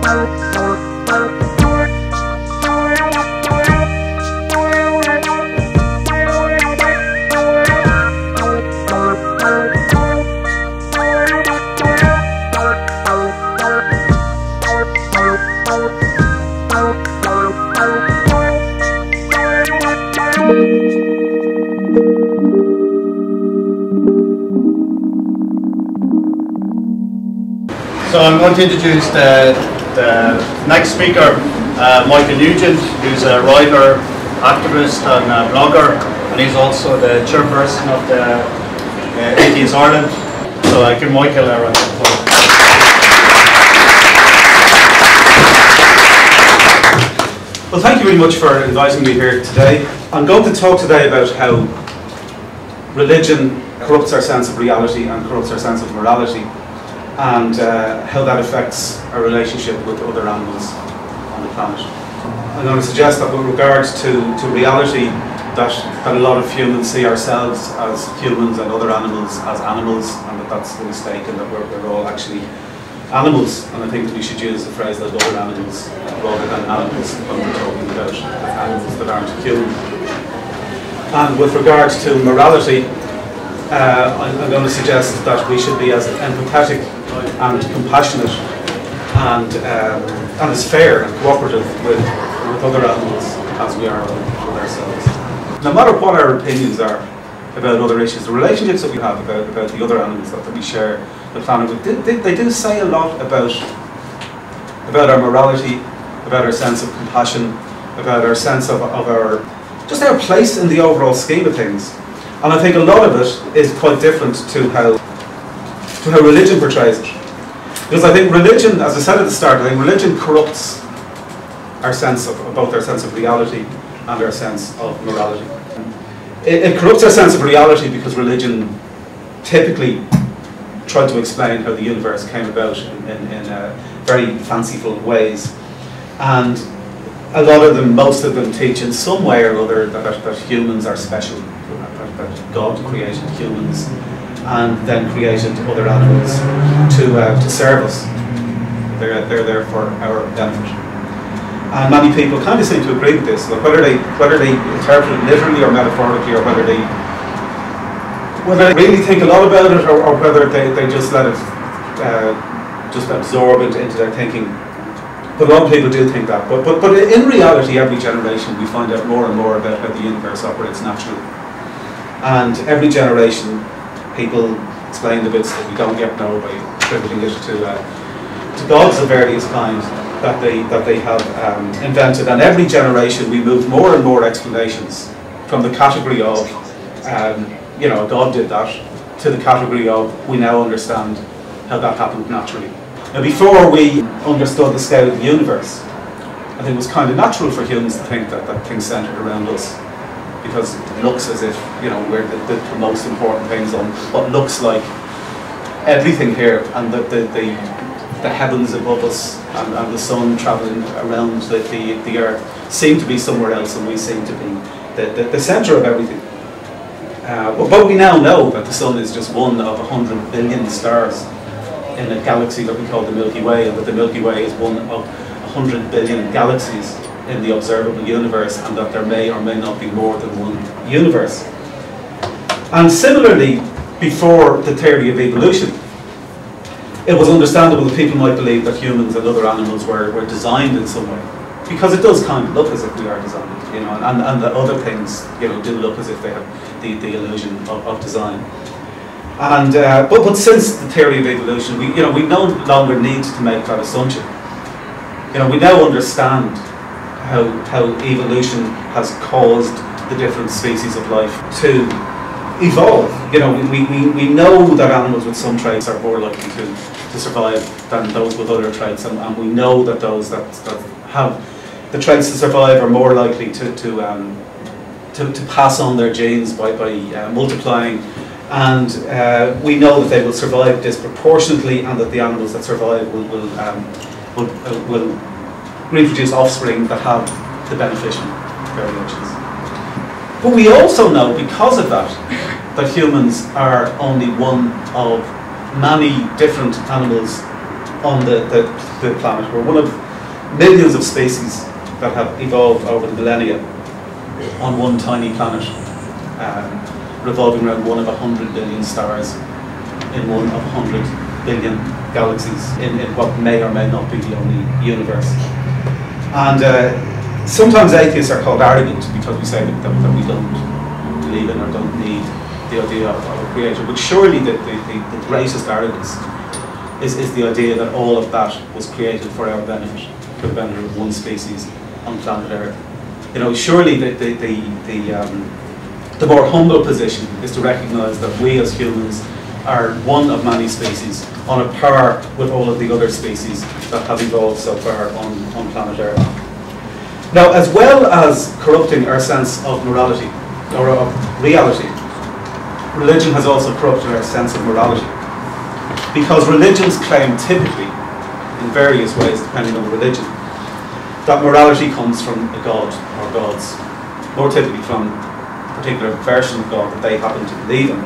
So I'm going to introduce the next speaker, Michael Nugent, who's a writer, activist and blogger, and he's also the chairperson of the Atheist Ireland. So I give Michael a round of applause. Well, thank you very much for inviting me here today. I'm going to talk today about how religion corrupts our sense of reality and corrupts our sense of morality, and how that affects our relationship with other animals on the planet. I'm going to suggest that with regards to reality, that a lot of humans see ourselves as humans and other animals as animals, and that's the mistake, and that we're all actually animals. And I think that we should use the phrase like other animals rather than animals when we're talking about animals that aren't human. And with regards to morality, I'm going to suggest that we should be as empathetic and compassionate and as fair and cooperative with other animals as we are with ourselves. No matter what our opinions are about other issues, the relationships that we have about the other animals that we share the planet with, they do say a lot about our morality, about our sense of compassion, about our sense of our place in the overall scheme of things. And I think a lot of it is quite different to how religion portrays it. Because I think religion, as I said at the start, I think religion corrupts our sense of both our sense of reality and our sense of morality. It corrupts our sense of reality because religion typically tried to explain how the universe came about in very fanciful ways. And a lot of them, most of them, teach in some way or other that humans are special, that God created humans and then created other animals to serve us. They're there for our benefit. And many people kind of seem to agree with this, like whether they interpret it literally or metaphorically, or whether they really think a lot about it, or whether they just let it just absorb it into their thinking. But a lot of people do think that. But in reality, every generation we find out more and more about how the universe operates naturally. And every generation, people explain the bits that we don't yet know by attributing it to gods of various kinds that they have invented. And every generation we move more and more explanations from the category of God did that, to the category of we now understand how that happened naturally. Now, before we understood the scale of the universe, I think it was kind of natural for humans to think that things centered around us, because it looks as if we're the most important things on what looks like everything here, and the heavens above us and the sun travelling around the earth seem to be somewhere else, and we seem to be the centre of everything. But we now know that the sun is just one of 100 billion stars in a galaxy that we call the Milky Way, and that the Milky Way is one of 100 billion galaxies in the observable universe, and that there may or may not be more than one universe. And similarly, before the theory of evolution, it was understandable that people might believe that humans and other animals were designed in some way, because it does kind of look as if we are designed, and the other things do look as if they have the illusion of design. And but since the theory of evolution, we no longer need to make that assumption. We now understand how evolution has caused the different species of life to evolve. We know that animals with some traits are more likely to survive than those with other traits, and we know that those that have the traits to survive are more likely to pass on their genes by multiplying, and we know that they will survive disproportionately, and that the animals that survive will reproduce offspring that have the beneficial variations. But we also know, because of that humans are only one of many different animals on the planet. We're one of millions of species that have evolved over the millennia on one tiny planet, revolving around one of 100 billion stars in one of 100 billion galaxies in what may or may not be the only universe. And sometimes atheists are called arrogant because we say that we don't believe in or don't need the idea of a creator. But surely the greatest arrogance is the idea that all of that was created for our benefit, for the benefit of one species on planet Earth. You know, surely the more humble position is to recognise that we as humans are one of many species on a par with all of the other species that have evolved so far on planet Earth. Now, as well as corrupting our sense of morality, or of reality, religion has also corrupted our sense of morality. Because religions claim typically, in various ways depending on the religion, that morality comes from a god or gods, more typically from a particular version of God that they happen to believe in.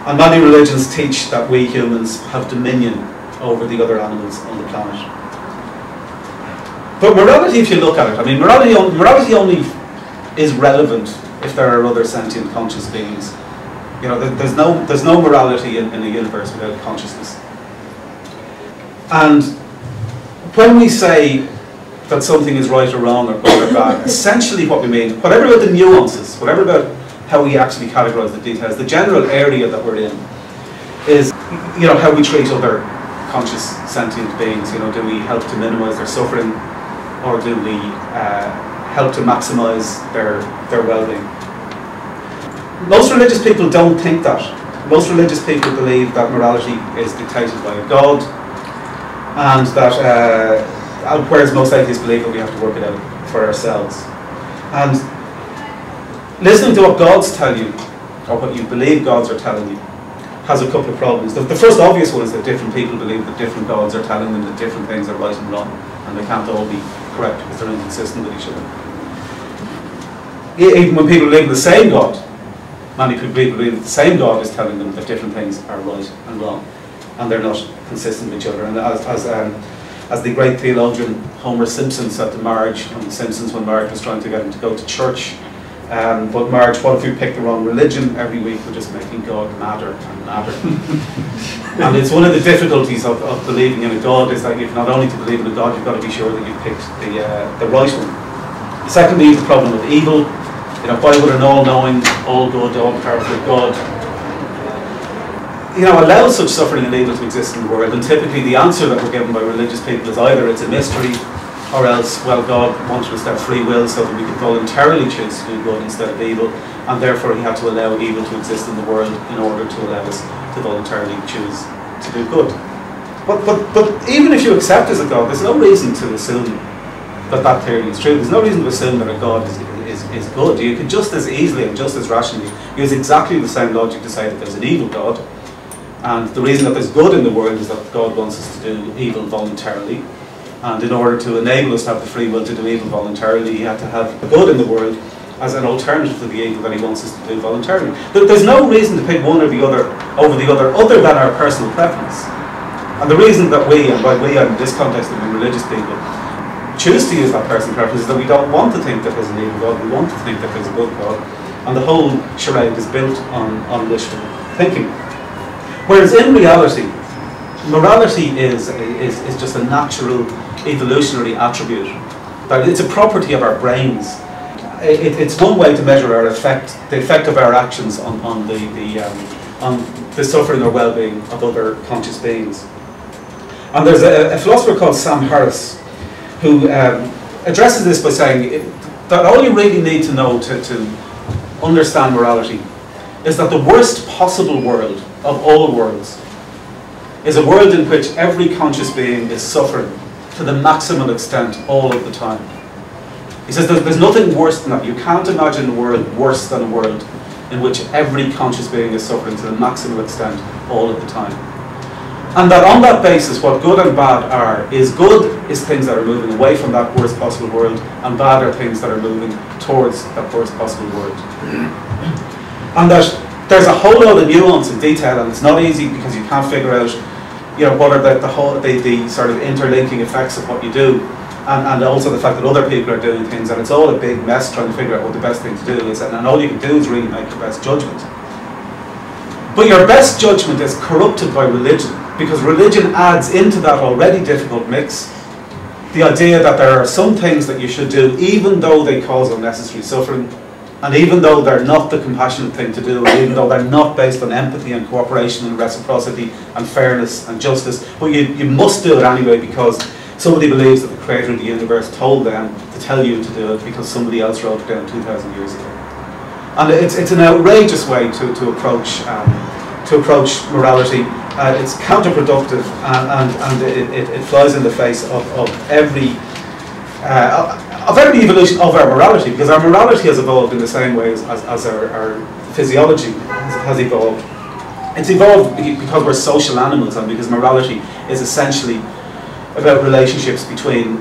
And many religions teach that we humans have dominion over the other animals on the planet. But morality, if you look at it, I mean, morality only is relevant if there are other sentient conscious beings. You know, there's no morality in a universe without consciousness. And when we say that something is right or wrong or good or bad, essentially what we mean, whatever about the nuances, whatever about how we actually categorise the details, the general area that we're in is, you know, how we treat other conscious sentient beings. You know, do we help to minimise their suffering, or do we help to maximise their well-being? Most religious people don't think that. Most religious people believe that morality is dictated by a god, and that, whereas most atheists believe that we have to work it out for ourselves. And listening to what gods tell you, or what you believe gods are telling you, has a couple of problems. The first obvious one is that different people believe that different gods are telling them that different things are right and wrong, and they can't all be correct because they're inconsistent with each other. Even when people believe in the same God, many people believe that the same God is telling them that different things are right and wrong, and they're not consistent with each other. And as the great theologian Homer Simpson said to Marge on The Simpsons when Marge was trying to get him to go to church, but Marge, what if we pick the wrong religion? Every week we're just making God madder and madder. And it's one of the difficulties of believing in a God, is that you've not only to believe in a God, you've got to be sure that you've picked the right one. Secondly, the problem of evil. You know, why would an all-knowing, all-good, all-powerful God, you know, allow such suffering and evil to exist in the world? And typically the answer that we're given by religious people is either it's a mystery, or else, well, God wanted us to have free will so that we could voluntarily choose to do good instead of evil, and therefore he had to allow evil to exist in the world in order to allow us to voluntarily choose to do good. But even if you accept as a God, there's no reason to assume that that theory is true. There's no reason to assume that a God is good. You could just as easily and just as rationally use exactly the same logic to say that there's an evil God, and the reason that there's good in the world is that God wants us to do evil voluntarily, and in order to enable us to have the free will to do evil voluntarily, he had to have the good in the world as an alternative to the evil that he wants us to do voluntarily. There's no reason to pick one or the other over the other than our personal preference. And the reason that we, and by we in this context I mean religious people, choose to use that personal preference is that we don't want to think that there's an evil God, we want to think that there's a good God, and the whole charade is built on wishful thinking. Whereas in reality, morality is just a natural evolutionary attribute. That it's a property of our brains. It's one way to measure our effect, the effect of our actions on the suffering or well-being of other conscious beings. And there's a philosopher called Sam Harris who addresses this by saying that all you really need to know to understand morality is that the worst possible world of all worlds is a world in which every conscious being is suffering to the maximum extent all of the time. He says there's nothing worse than that. You can't imagine a world worse than a world in which every conscious being is suffering to the maximum extent all of the time. And that on that basis, what good and bad are is good is things that are moving away from that worst possible world, and bad are things that are moving towards that worst possible world. And that there's a whole lot of nuance and detail, and it's not easy because you can't figure out what are the sort of interlinking effects of what you do, and also the fact that other people are doing things, and it's all a big mess trying to figure out what the best thing to do is, and all you can do is really make your best judgment. But your best judgment is corrupted by religion, because religion adds into that already difficult mix the idea that there are some things that you should do even though they cause unnecessary suffering, and even though they're not the compassionate thing to do, and even though they're not based on empathy and cooperation and reciprocity and fairness and justice, but you must do it anyway because somebody believes that the creator of the universe told them to tell you to do it because somebody else wrote it down 2,000 years ago. And it's an outrageous way to approach morality. It's counterproductive, and it flies in the face of every evolution of our morality, because our morality has evolved in the same way as our physiology has evolved. It's evolved because we're social animals, and because morality is essentially about relationships between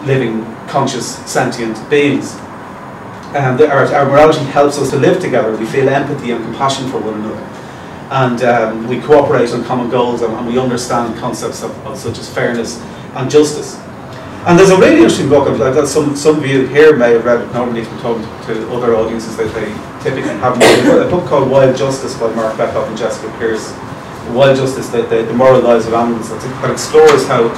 living, conscious, sentient beings. And our morality helps us to live together. We feel empathy and compassion for one another, and we cooperate on common goals, and we understand concepts of such as fairness and justice. And there's a really interesting book that some of you here may have read it. Normally from talking to other audiences that they typically haven't read. A book called Wild Justice by Mark Beckhoff and Jessica Pearce. Wild Justice, the moral lives of animals, that explores how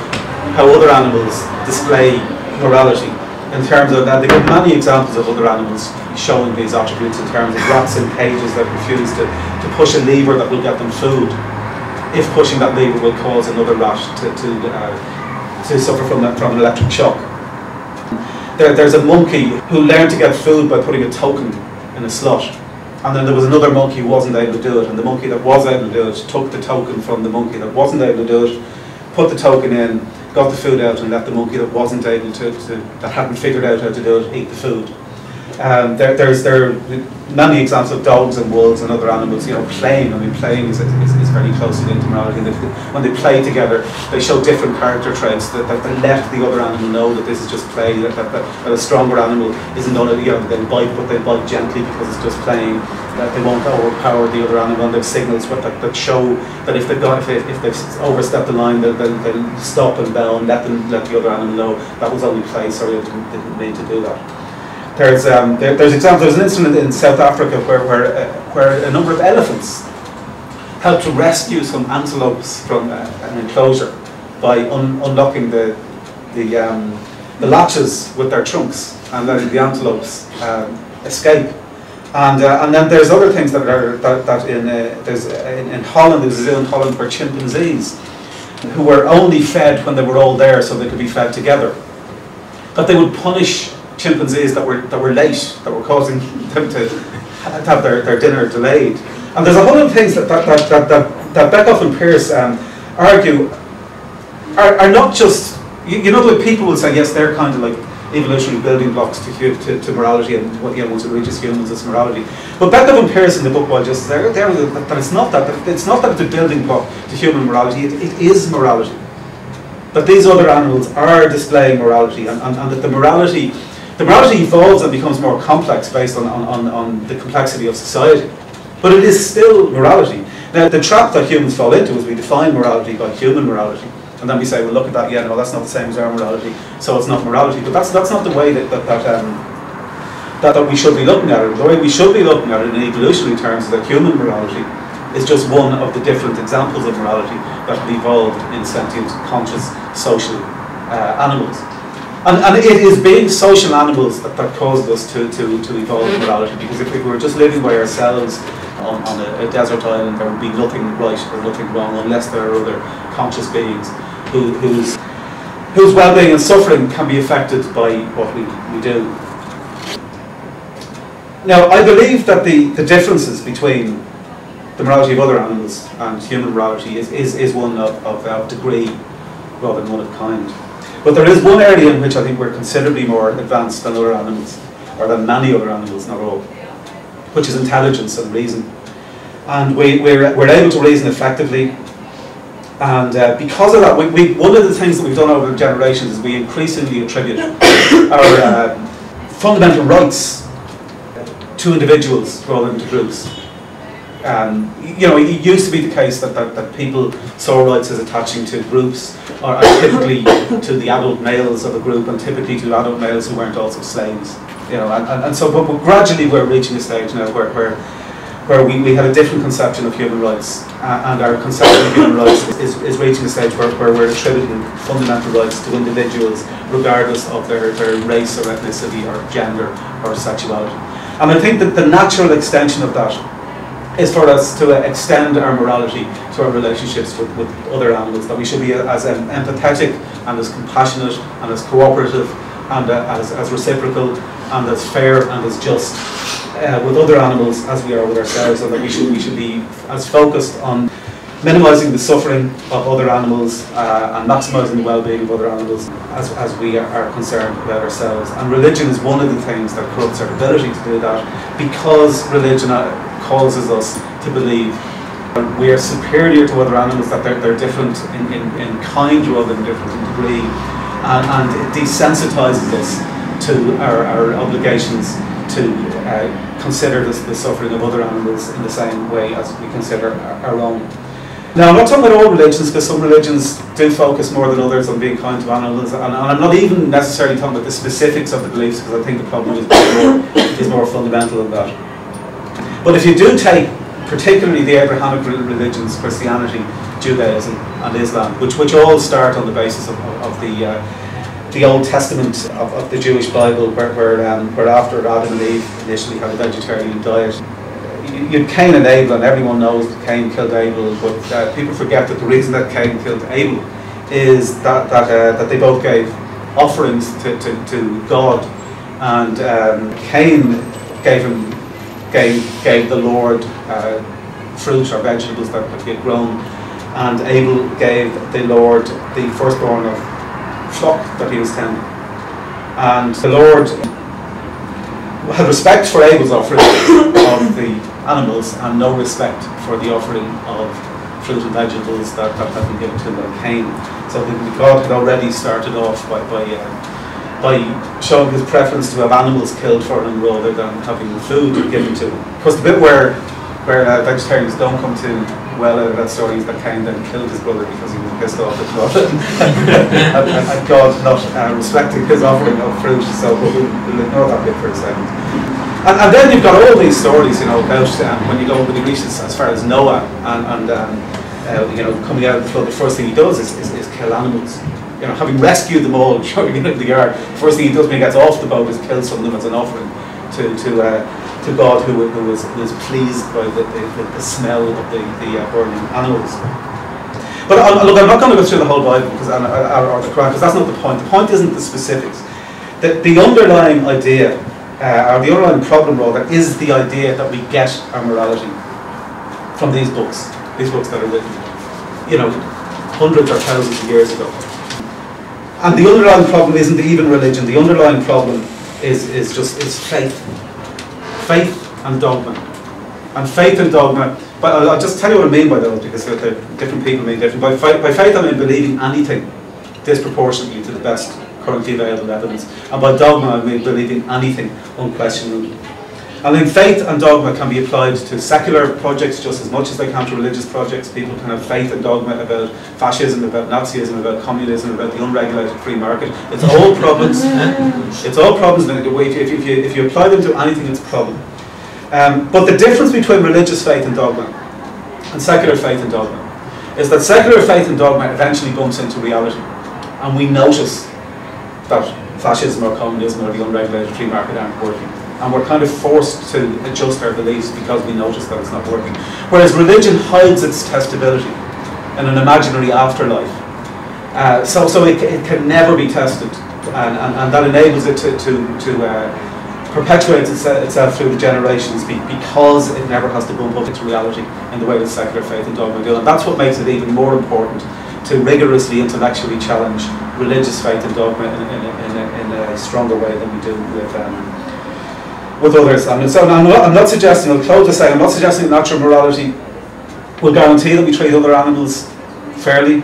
other animals display morality in terms of that. They give many examples of other animals showing these attributes, in terms of rats in cages that refuse to push a lever that will get them food, if pushing that lever will cause another rat to suffer from an electric shock. There's a monkey who learned to get food by putting a token in a slot, and then there was another monkey who wasn't able to do it, and the monkey that was able to do it took the token from the monkey that wasn't able to do it, put the token in, got the food out, and let the monkey that wasn't able that hadn't figured out how to do it, eat the food. There are many examples of dogs and wolves and other animals, playing. I mean, playing is very closely linked to morality. When they play together, they show different character traits that let the other animal know that this is just play. That a stronger animal isn't going to, they'll bite, but they'll bite gently because it's just playing. That they won't overpower the other animal. And there's signals that show that if they've overstepped the line, they'll stop and bow and let the other animal know that was only play. Sorry, I didn't mean to do that. There's examples. There's an incident in South Africa where a number of elephants helped to rescue some antelopes from an enclosure by unlocking the latches with their trunks and letting the antelopes escape. And then there's other things in Holland. There's a zoo in Holland where chimpanzees, who were only fed when they were all there so they could be fed together, that they would punish chimpanzees that were late, that were causing them to have their dinner delayed. And there's a whole lot of things that Beckhoff and Pearce argue are not just, the way people will say, yes, they're kind of like evolutionary building blocks to morality, and once it reaches humans, it's morality. But Beckhoff and Pearce in the book Wild Justice, they're that it's not that it's a building block to human morality. It is morality. That these other animals are displaying morality, and that the morality evolves and becomes more complex based on the complexity of society. But it is still morality. Now, the trap that humans fall into is we define morality by human morality. And then we say, well, look at that, no, that's not the same as our morality, so it's not morality. But that's not the way that we should be looking at it. The way we should be looking at it in evolutionary terms is that human morality is just one of the different examples of morality that have evolved in sentient, conscious, social animals. And it is being social animals that caused us to evolve morality, because if we were just living by ourselves on a desert island, there would be nothing right or nothing wrong, unless there are other conscious beings whose well-being and suffering can be affected by what we do. Now, I believe that the differences between the morality of other animals and human morality is one of degree rather than one of kind. But there is one area in which I think we're considerably more advanced than other animals, or than many other animals, not all, which is intelligence and reason. And we're able to reason effectively, and because of that, one of the things that we've done over the generations is we increasingly attribute our fundamental rights to individuals rather than to groups. You know, it used to be the case that people saw rights as attaching to groups, or typically to the adult males of a group, and typically to adult males who weren't also slaves. You know, and so, but gradually we're reaching a stage now where we have a different conception of human rights, and our conception of human rights is reaching a stage where we're attributing fundamental rights to individuals regardless of their race or ethnicity or gender or sexuality. And I think that the natural extension of that is for us to extend our morality to our relationships with other animals, that we should be as empathetic and as compassionate and as cooperative and as reciprocal and as fair and as just with other animals as we are with ourselves, and that we should be as focused on minimising the suffering of other animals and maximising the well-being of other animals as we are concerned about ourselves. And religion is one of the things that corrupts our ability to do that, because religion causes us to believe that we are superior to other animals, that they're different in kind rather than different in degree, and it desensitizes us to our obligations to consider the suffering of other animals in the same way as we consider our own. Now, I'm not talking about all religions, because some religions do focus more than others on being kind to animals, and I'm not even necessarily talking about the specifics of the beliefs, because I think the problem is more fundamental than that. But if you do take particularly the Abrahamic religions, Christianity, Judaism and Islam, which all start on the basis of the Old Testament of the Jewish Bible, where after Adam and Eve initially had a vegetarian diet, you had Cain and Abel, and everyone knows that Cain killed Abel, but people forget that the reason that Cain killed Abel is that they both gave offerings to God, and Cain gave the Lord fruit or vegetables that he had grown, and Abel gave the Lord the firstborn of flock that he was tending. And the Lord had respect for Abel's offering of the animals and no respect for the offering of fruit and vegetables that had been given to him by Cain. So God had already started off by showing his preference to have animals killed for him rather than having food given to him. Of course, the bit where vegetarians don't come to well out of that story is that Cain then killed his brother because he was pissed off at God and God not respecting his offering of fruit. So we'll ignore that bit for a second. And then you've got all these stories, you know, about when you reach as far as Noah and you know, coming out of the flood, the first thing he does is kill animals. You know, having rescued them all, throwing them into the yard, the first thing he does when he gets off the boat is kill some of them as an offering to God, who was pleased by the smell of the burning animals. But look, I'm not going to go through the whole Bible or the Quran, because that's not the point. The point isn't the specifics. The underlying idea, or the underlying problem rather, is the idea that we get our morality from these books that are written, you know, hundreds or thousands of years ago. And the underlying problem isn't even religion. The underlying problem is faith and dogma. And faith and dogma, but I'll just tell you what I mean by those, because different people mean different. By faith I mean believing anything disproportionately to the best currently available evidence. And by dogma I mean believing anything unquestionably. And then faith and dogma can be applied to secular projects just as much as they can to religious projects. People can have faith and dogma about fascism, about Nazism, about communism, about the unregulated free market. It's all problems. It's all problems. If you apply them to anything, it's a problem. But the difference between religious faith and dogma and secular faith and dogma is that secular faith and dogma eventually bumps into reality, and we notice that fascism or communism or the unregulated free market aren't working. And we're kind of forced to adjust our beliefs because we notice that it's not working. Whereas religion hides its testability in an imaginary afterlife. So it can never be tested. And that enables it to perpetuate itself through the generations because it never has to bump up into reality in the way that secular faith and dogma do. And that's what makes it even more important to rigorously intellectually challenge religious faith and dogma in a stronger way than we do with others. I mean, so I'm not suggesting, I'll close to say, I'm not suggesting that natural morality will guarantee that we treat other animals fairly,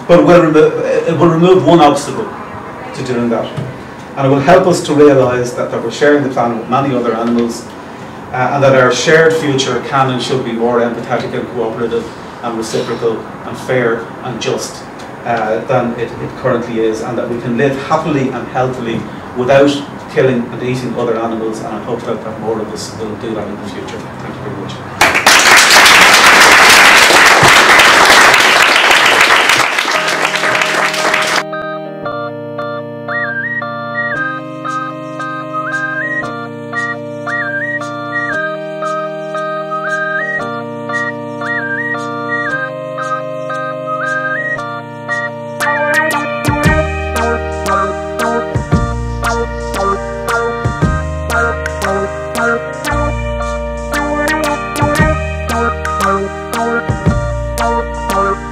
but it will remove one obstacle to doing that. And it will help us to realise that we're sharing the planet with many other animals, and that our shared future can and should be more empathetic and cooperative and reciprocal and fair and just than it currently is, and that we can live happily and healthily without killing and eating other animals, and I hope that more of us will do that in the future. Thank you very much. Thank you.